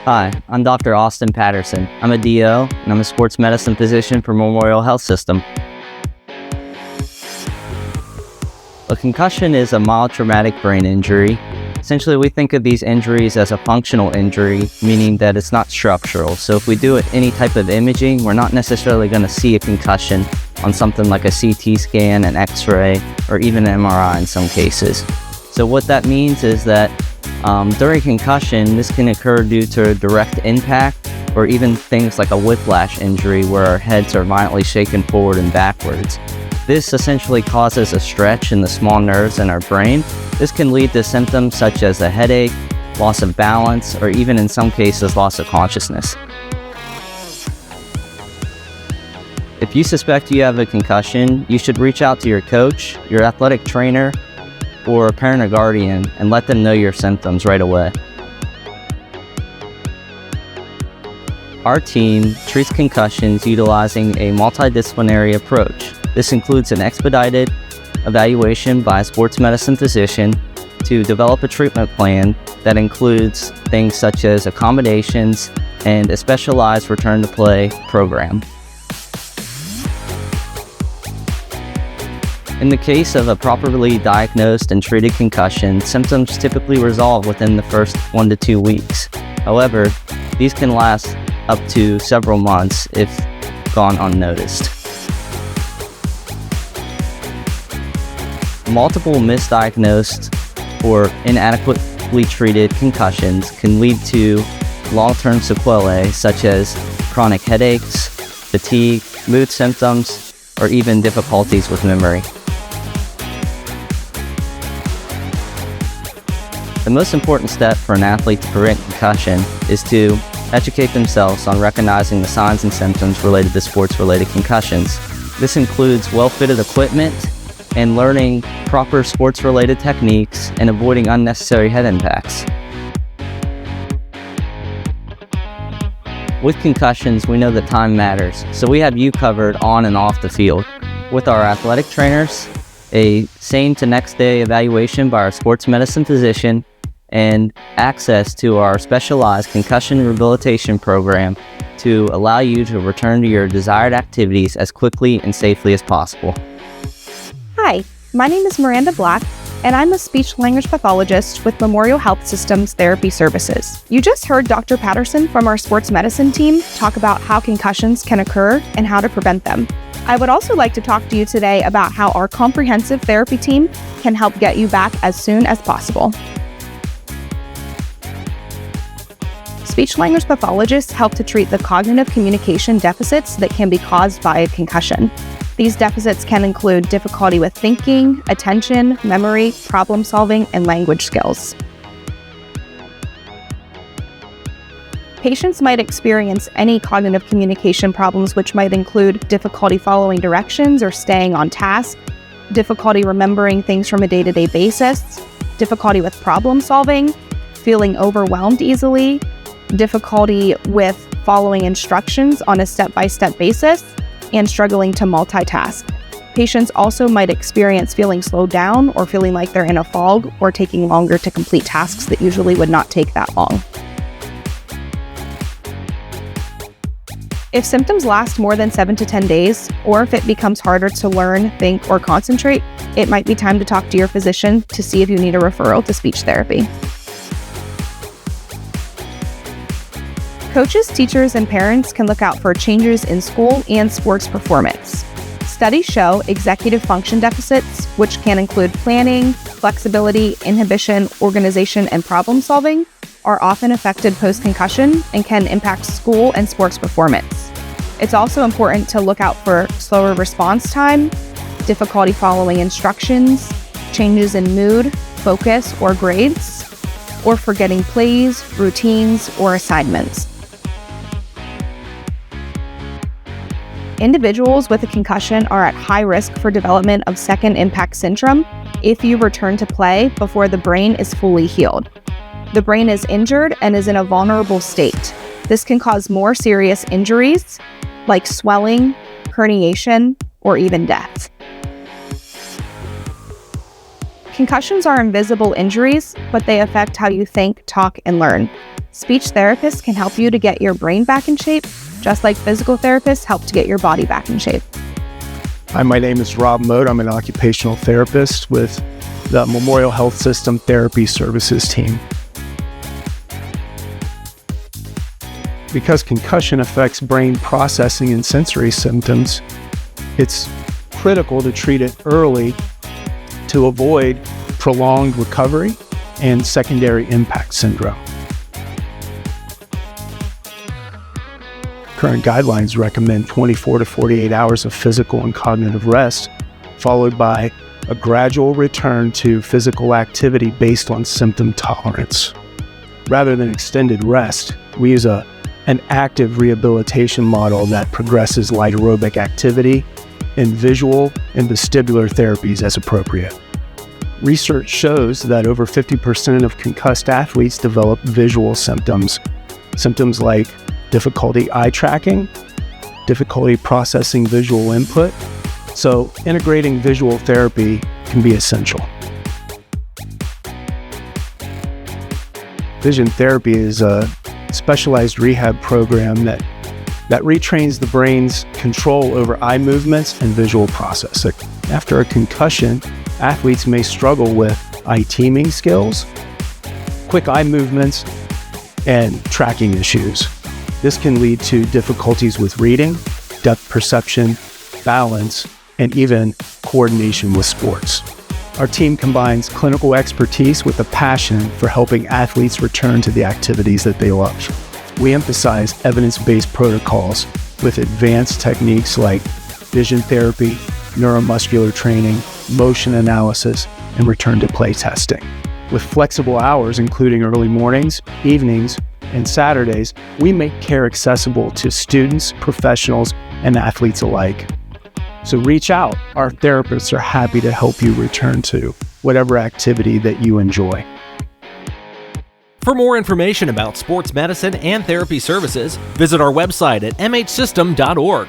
Hi, I'm Dr. Austin Patterson. I'm a DO, and I'm a sports medicine physician for Memorial Health System. A concussion is a mild traumatic brain injury. Essentially, we think of these injuries as a functional injury, meaning that it's not structural. So if we do any type of imaging, we're not necessarily going to see a concussion on something like a CT scan, an X-ray, or even an MRI in some cases. So what that means is that during concussion, this can occur due to direct impact or even things like a whiplash injury where our heads are violently shaken forward and backwards. This essentially causes a stretch in the small nerves in our brain. This can lead to symptoms such as a headache, loss of balance, or even in some cases, loss of consciousness. If you suspect you have a concussion, you should reach out to your coach, your athletic trainer, or a parent or guardian and let them know your symptoms right away. Our team treats concussions utilizing a multidisciplinary approach. This includes an expedited evaluation by a sports medicine physician to develop a treatment plan that includes things such as accommodations and a specialized return to play program. In the case of a properly diagnosed and treated concussion, symptoms typically resolve within the first 1 to 2 weeks. However, these can last up to several months if gone unnoticed. Multiple misdiagnosed or inadequately treated concussions can lead to long-term sequelae such as chronic headaches, fatigue, mood symptoms, or even difficulties with memory. The most important step for an athlete to prevent concussion is to educate themselves on recognizing the signs and symptoms related to sports-related concussions. This includes well-fitted equipment and learning proper sports-related techniques and avoiding unnecessary head impacts. With concussions, we know that time matters, so we have you covered on and off the field. With our athletic trainers, a same to next day evaluation by our sports medicine physician, and access to our specialized concussion rehabilitation program to allow you to return to your desired activities as quickly and safely as possible. Hi, my name is Miranda Black, and I'm a speech-language pathologist with Memorial Health System's Therapy Services. You just heard Dr. Patterson from our sports medicine team talk about how concussions can occur and how to prevent them. I would also like to talk to you today about how our comprehensive therapy team can help get you back as soon as possible. Speech-language pathologists help to treat the cognitive communication deficits that can be caused by a concussion. These deficits can include difficulty with thinking, attention, memory, problem-solving, and language skills. Patients might experience any cognitive communication problems, which might include difficulty following directions or staying on task, difficulty remembering things from a day-to-day basis, difficulty with problem-solving, feeling overwhelmed easily, difficulty with following instructions on a step-by-step basis, and struggling to multitask. Patients also might experience feeling slowed down or feeling like they're in a fog or taking longer to complete tasks that usually would not take that long. If symptoms last more than 7 to 10 days, or if it becomes harder to learn, think, or concentrate, it might be time to talk to your physician to see if you need a referral to speech therapy. Coaches, teachers, and parents can look out for changes in school and sports performance. Studies show executive function deficits, which can include planning, flexibility, inhibition, organization, and problem solving, are often affected post-concussion and can impact school and sports performance. It's also important to look out for slower response time, difficulty following instructions, changes in mood, focus, or grades, or forgetting plays, routines, or assignments. Individuals with a concussion are at high risk for development of second impact syndrome if you return to play before the brain is fully healed. The brain is injured and is in a vulnerable state. This can cause more serious injuries like swelling, herniation, or even death. Concussions are invisible injuries, but they affect how you think, talk, and learn. Speech therapists can help you to get your brain back in shape, just like physical therapists help to get your body back in shape. Hi, my name is Rob Moat. I'm an occupational therapist with the Memorial Health System Therapy Services team. Because concussion affects brain processing and sensory symptoms, it's critical to treat it early to avoid prolonged recovery and secondary impact syndrome. Current guidelines recommend 24 to 48 hours of physical and cognitive rest, followed by a gradual return to physical activity based on symptom tolerance. Rather than extended rest, we use an active rehabilitation model that progresses light aerobic activity and visual and vestibular therapies as appropriate. Research shows that over 50% of concussed athletes develop visual symptoms like difficulty eye tracking, difficulty processing visual input. So integrating visual therapy can be essential. Vision therapy is a specialized rehab program that retrains the brain's control over eye movements and visual processing. After a concussion, athletes may struggle with eye teaming skills, quick eye movements, and tracking issues. This can lead to difficulties with reading, depth perception, balance, and even coordination with sports. Our team combines clinical expertise with a passion for helping athletes return to the activities that they love. We emphasize evidence-based protocols with advanced techniques like vision therapy, neuromuscular training, motion analysis, and return-to-play testing. With flexible hours, including early mornings, evenings, and Saturdays, we make care accessible to students, professionals, and athletes alike. So reach out. Our therapists are happy to help you return to whatever activity that you enjoy. For more information about sports medicine and therapy services, visit our website at mhsystem.org.